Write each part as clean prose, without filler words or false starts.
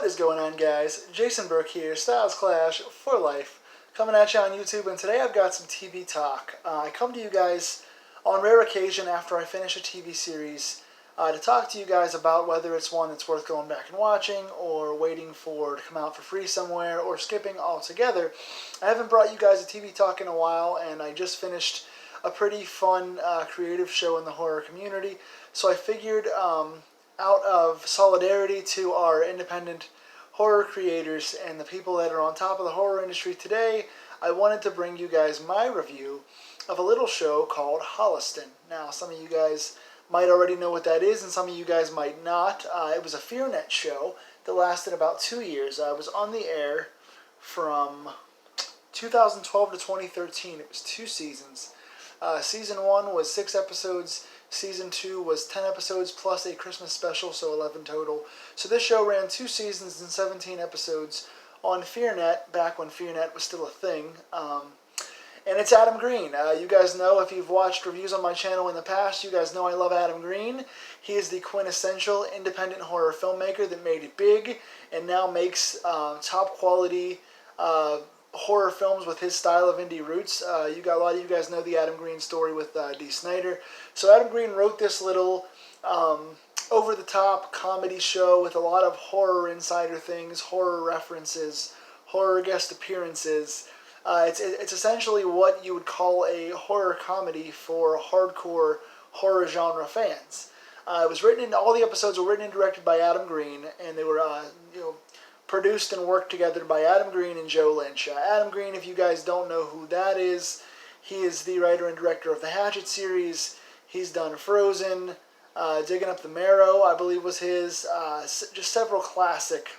is going on, guys? Jason Burke here, Styles Clash for life, coming at you on YouTube, and today I've got some TV talk. I come to you guys on rare occasion after I finish a TV series to talk to you guys about whether it's one that's worth going back and watching, or waiting for to come out for free somewhere, or skipping altogether. I haven't brought you guys a TV talk in a while, and I just finished a pretty fun creative show in the horror community, so I figured out of solidarity to our independent horror creators and the people that are on top of the horror industry today, I wanted to bring you guys my review of a little show called Holliston. Now, some of you guys might already know what that is, and some of you guys might not. It was a FearNet show that lasted about 2 years. I was on the air from 2012 to 2013. It was 2 seasons. Season 1 was 6 episodes. Season 2 was 10 episodes plus a Christmas special, so 11 total. So this show ran 2 seasons and 17 episodes on FearNet, back when FearNet was still a thing. And it's Adam Green. You guys know, if you've watched reviews on my channel in the past, you guys know I love Adam Green. He is the quintessential independent horror filmmaker that made it big and now makes top quality horror films with his style of indie roots. A lot of you guys know the Adam Green story with Dee Snider. So Adam Green wrote this little over-the-top comedy show with a lot of horror insider things, horror references, horror guest appearances. It's essentially what you would call a horror comedy for hardcore horror genre fans. It was written, all the episodes were written and directed by Adam Green, and they were produced and worked together by Adam Green and Joe Lynch. Adam Green, if you guys don't know who that is, he is the writer and director of the Hatchet series. He's done Frozen, Digging Up the Marrow, I believe was his. Just several classic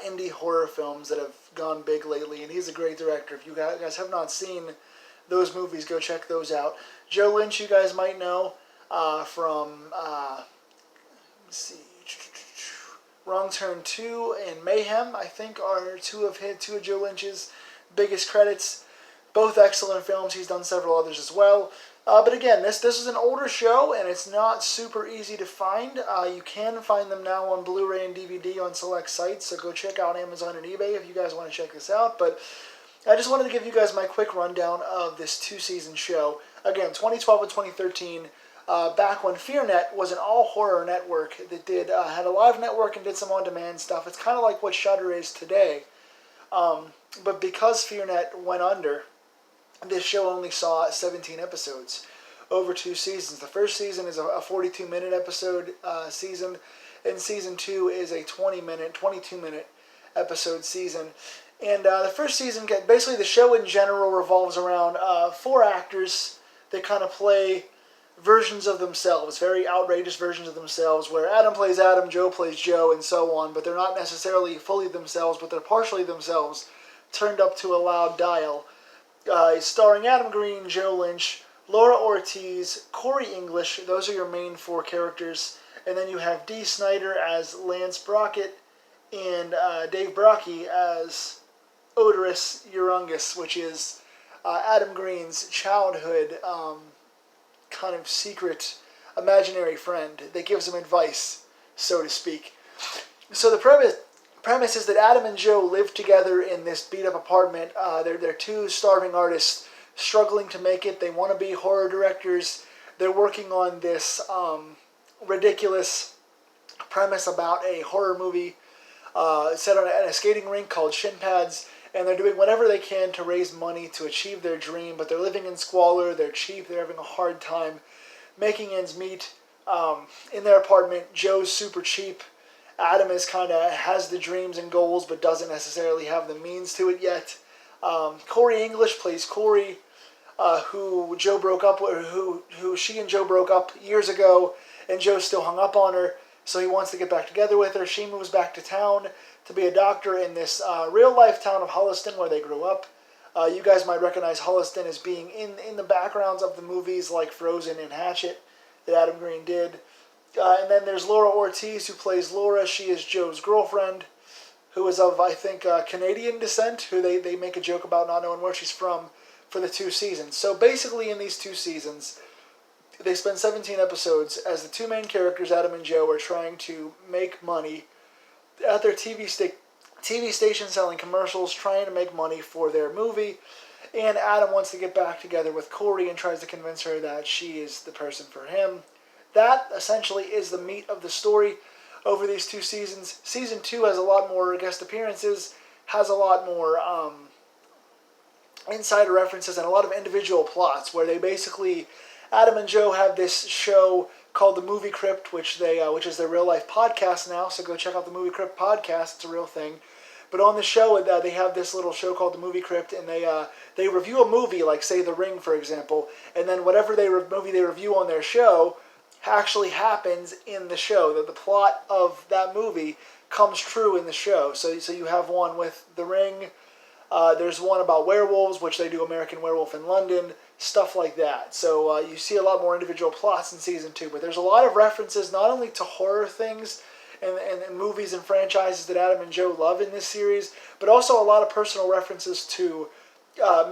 indie horror films that have gone big lately, and he's a great director. If you guys have not seen those movies, go check those out. Joe Lynch, you guys might know from, let's see, Wrong Turn 2 and Mayhem, I think, are two of Joe Lynch's biggest credits. Both excellent films. He's done several others as well. But again, this is an older show, and it's not super easy to find. You can find them now on Blu-ray and DVD on select sites, so go check out Amazon and eBay if you guys want to check this out. But I just wanted to give you guys my quick rundown of this 2-season show. Again, 2012 and 2013. Back when FearNet was an all-horror network that had a live network and did some on-demand stuff. It's kind of like what Shudder is today. But because FearNet went under, this show only saw 17 episodes over 2 seasons. The first season is a 42-minute episode season, and Season 2 is a 22-minute episode season. And the first season, basically the show in general revolves around 4 actors that kind of play versions of themselves, very outrageous versions of themselves, where Adam plays Adam, Joe plays Joe, and so on, but they're not necessarily fully themselves, but they're partially themselves, turned up to a loud dial. Starring Adam Green, Joe Lynch, Laura Ortiz, Corey English, those are your main 4 characters, and then you have Dee Snider as Lance Brockett, and Dave Brockie as Odorous Urungus, which is Adam Green's childhood kind of secret imaginary friend that gives him advice, so to speak. So the premise is that Adam and Joe live together in this beat-up apartment. They're 2 starving artists struggling to make it. They want to be horror directors. They're working on this ridiculous premise about a horror movie set on a skating rink called Shin Pads, and they're doing whatever they can to raise money to achieve their dream, but they're living in squalor, they're cheap, they're having a hard time making ends meet in their apartment. Joe's super cheap. Adam has the dreams and goals, but doesn't necessarily have the means to it yet. Corey English plays Corey, who Joe broke up with, who she and Joe broke up years ago, and Joe still hung up on her, so he wants to get back together with her. She moves back to town to be a doctor in this real-life town of Holliston where they grew up. You guys might recognize Holliston as being in the backgrounds of the movies like Frozen and Hatchet that Adam Green did. And then there's Laura Ortiz, who plays Laura. She is Joe's girlfriend, who is of, I think, Canadian descent, who they make a joke about not knowing where she's from for the 2 seasons. So basically in these 2 seasons, they spend 17 episodes as the 2 main characters, Adam and Joe, are trying to make money at their TV station selling commercials, trying to make money for their movie. And Adam wants to get back together with Corey and tries to convince her that she is the person for him. That essentially is the meat of the story over these 2 seasons. Season 2 has a lot more guest appearances, has a lot more insider references, and a lot of individual plots where they basically, Adam and Joe have this show called the Movie Crypt, which is their real life podcast now. So go check out the Movie Crypt podcast; it's a real thing. But on the show, they have this little show called the Movie Crypt, and they review a movie, like say The Ring, for example, and then whatever movie they review on their show actually happens in the show. That the plot of that movie comes true in the show. So you have one with The Ring. There's one about werewolves, which they do American Werewolf in London, stuff like that. So you see a lot more individual plots in season 2, but there's a lot of references not only to horror things and movies and franchises that Adam and Joe love in this series, but also a lot of personal references to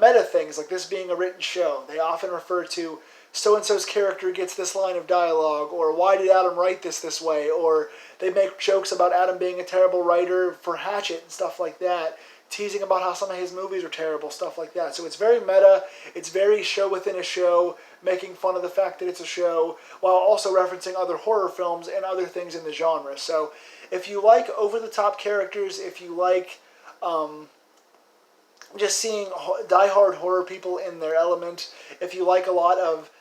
meta things, like this being a written show. They often refer to so-and-so's character gets this line of dialogue, or why did Adam write this way, or they make jokes about Adam being a terrible writer for Hatchet and stuff like that, teasing about how some of his movies are terrible, stuff like that. So it's very meta, it's very show within a show, making fun of the fact that it's a show, while also referencing other horror films and other things in the genre. So if you like over-the-top characters, if you like just seeing die-hard horror people in their element, if you like a lot of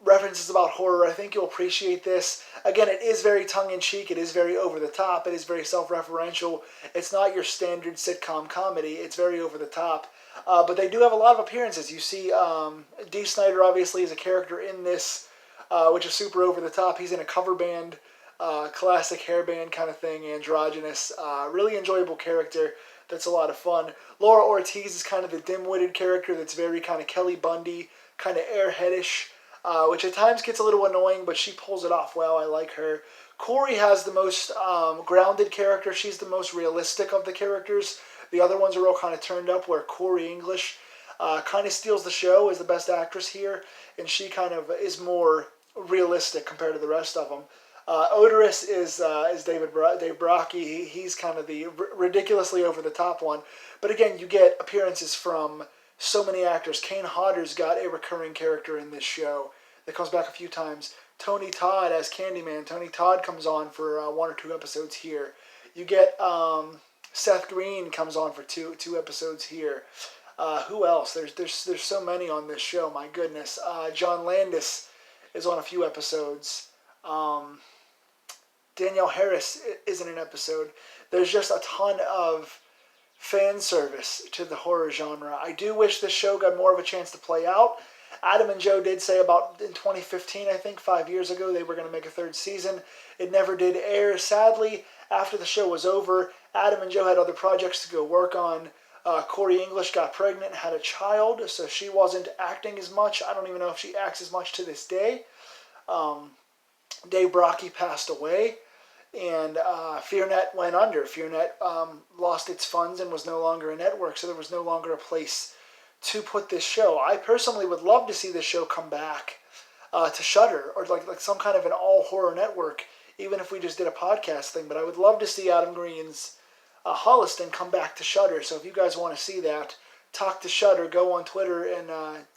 references about horror, I think you'll appreciate this. Again, it is very tongue-in-cheek, it is very over-the-top, it is very self-referential. It's not your standard sitcom comedy, it's very over-the-top. But they do have a lot of appearances. You see Dee Snider obviously is a character in this, which is super over-the-top. He's in a cover band, classic hair band kind of thing, androgynous, really enjoyable character. That's a lot of fun. Laura Ortiz is kind of the dim-witted character that's very kind of Kelly Bundy, kind of airheadish, which at times gets a little annoying, but she pulls it off well. I like her. Corey has the most grounded character. She's the most realistic of the characters. The other ones are all kind of turned up, where Corey English kind of steals the show, is the best actress here, and she kind of is more realistic compared to the rest of them. Odorous is Dave Brockie. He's kind of the ridiculously over-the-top one. But again, you get appearances from so many actors. Kane Hodder's got a recurring character in this show that comes back a few times. Tony Todd as Candyman. Tony Todd comes on for 1 or 2 episodes here. You get Seth Green comes on for two episodes here. Who else? There's so many on this show. My goodness. John Landis is on a few episodes. Danielle Harris is in an episode. There's just a ton of fan service to the horror genre. I do wish this show got more of a chance to play out. Adam and Joe did say about in 2015, I think, 5 years ago, they were going to make a 3rd season. It never did air. Sadly, after the show was over, Adam and Joe had other projects to go work on. Corey English got pregnant and had a child, so she wasn't acting as much. I don't even know if she acts as much to this day. Dave Brockie passed away, and FearNet went under. FearNet lost its funds and was no longer a network, so there was no longer a place to put this show. I personally would love to see this show come back to Shudder, or like some kind of an all-horror network, even if we just did a podcast thing. But I would love to see Adam Green's Holliston come back to Shudder. So if you guys want to see that, talk to Shudder, go on Twitter and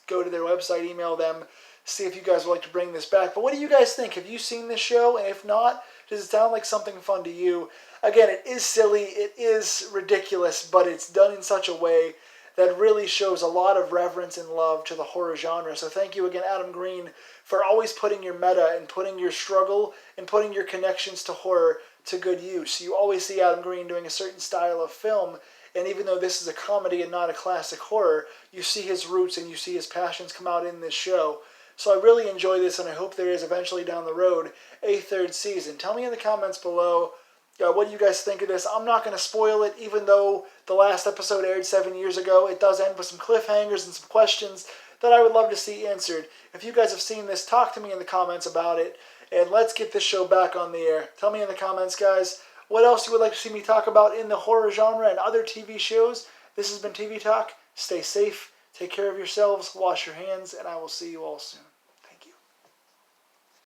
go to their website, email them, see if you guys would like to bring this back. But what do you guys think? Have you seen this show? And if not, does it sound like something fun to you? Again, it is silly, it is ridiculous, but it's done in such a way that really shows a lot of reverence and love to the horror genre. So thank you again, Adam Green, for always putting your meta and putting your struggle and putting your connections to horror to good use. You always see Adam Green doing a certain style of film, and even though this is a comedy and not a classic horror, you see his roots and you see his passions come out in this show. So I really enjoy this, and I hope there is eventually down the road a 3rd season. Tell me in the comments below what you guys think of this. I'm not going to spoil it, even though the last episode aired 7 years ago. It does end with some cliffhangers and some questions that I would love to see answered. If you guys have seen this, talk to me in the comments about it, and let's get this show back on the air. Tell me in the comments, guys, what else you would like to see me talk about in the horror genre and other TV shows. This has been TV Talk. Stay safe, take care of yourselves, wash your hands, and I will see you all soon.